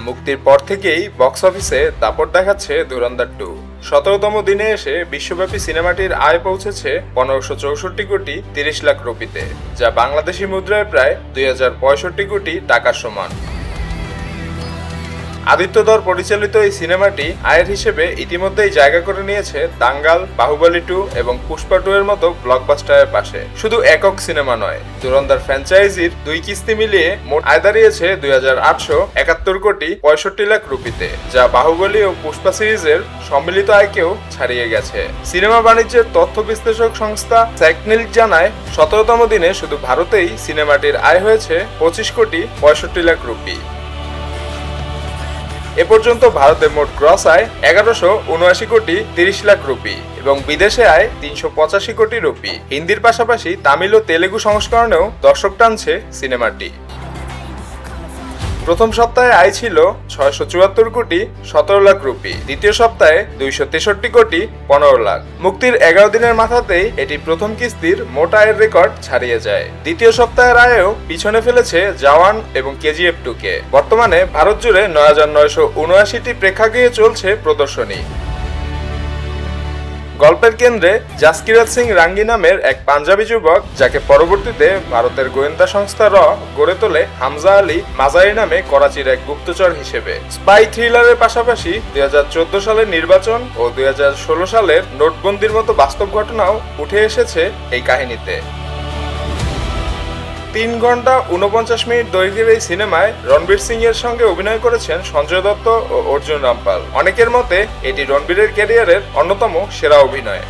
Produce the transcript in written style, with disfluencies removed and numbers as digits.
মুক্তির পর থেকেই বক্স অফিসে দাপট দেখাচ্ছে ধুরন্ধর 2। 17তম দিনে এসে বিশ্বব্যাপী সিনেমাটির আয় পৌঁছেছে 1564 কোটি 30 লাখ রুপিতে, যা বাংলাদেশি মুদ্রায় প্রায় 2065 কোটি টাকার সমান। আদিত্য ধর পরিচালিত এই সিনেমাটি আয়ের হিসেবে ইতিমধ্যেই জায়গা করে নিয়েছে দাঙ্গাল, বাহুবলী 2 এবং পুষ্পা 2 এর মতো ব্লকবাস্টারের পাশে। শুধু একক সিনেমা নয়, ধুরন্ধর ফ্র্যাঞ্চাইজির 2 কিস্তি মিলিয়ে মোট আয় দাঁড়িয়েছে 2871 কোটি 65 লাখ রুপিতে, যা বাহুবলী ও পুষ্পা সিরিজের সম্মিলিত আয়কেও ছাড়িয়ে গেছে। সিনেমা বাণিজ্যের তথ্য বিশ্লেষক সংস্থা স্যাকনিল জানায়, 17তম দিনে শুধু ভারতেই সিনেমাটির আয় হয়েছে 25 কোটি 65 লাখ রুপি। এ পর্যন্ত ভারতে মোট গ্রস আয় 1179 কোটি 30 লাখ রুপি এবং বিদেশে আয় 385 কোটি রুপি। হিন্দির পাশাপাশি তামিল ও তেলেগু সংস্করণেও দর্শক টানছে সিনেমাটি। প্রথম সপ্তাহে আয় ছিল 674 কোটি 17 লাখ রুপি, দ্বিতীয় সপ্তাহে 263 কোটি 15 লাখ। মুক্তির 11 দিনের মাথাতেই এটি প্রথম কিস্তির মোট আয়ের রেকর্ড ছাড়িয়ে যায়। দ্বিতীয় সপ্তাহের আয়েও পিছনে ফেলেছে জওয়ান এবং কেজিএফ 2 কে। বর্তমানে ভারত জুড়ে 9979টি প্রেক্ষাগৃহে চলছে প্রদর্শনী। গল্পের কেন্দ্রে জাসকিরাত সিং রাঙ্গি নামের এক পাঞ্জাবি যুবক, যাকে পরবর্তীতে ভারতের গোয়েন্দা সংস্থা র গড়ে তোলে হামজা আলী মাজারি নামে করাচির এক গুপ্তচর হিসেবে। স্পাই থ্রিলারের পাশাপাশি 2014 সালের নির্বাচন ও 2016 সালের নোটবন্দির মতো বাস্তব ঘটনাও উঠে এসেছে এই কাহিনীতে। 3 ঘন্টা 49 মিনিট দৈর্ঘ্যের এই সিনেমায় রণবীর সিং এর সঙ্গে অভিনয় করেছেন সঞ্জয় দত্ত ও অর্জুন রামপাল। অনেকের মতে এটি রণবীরের ক্যারিয়ারের অন্যতম সেরা অভিনয়।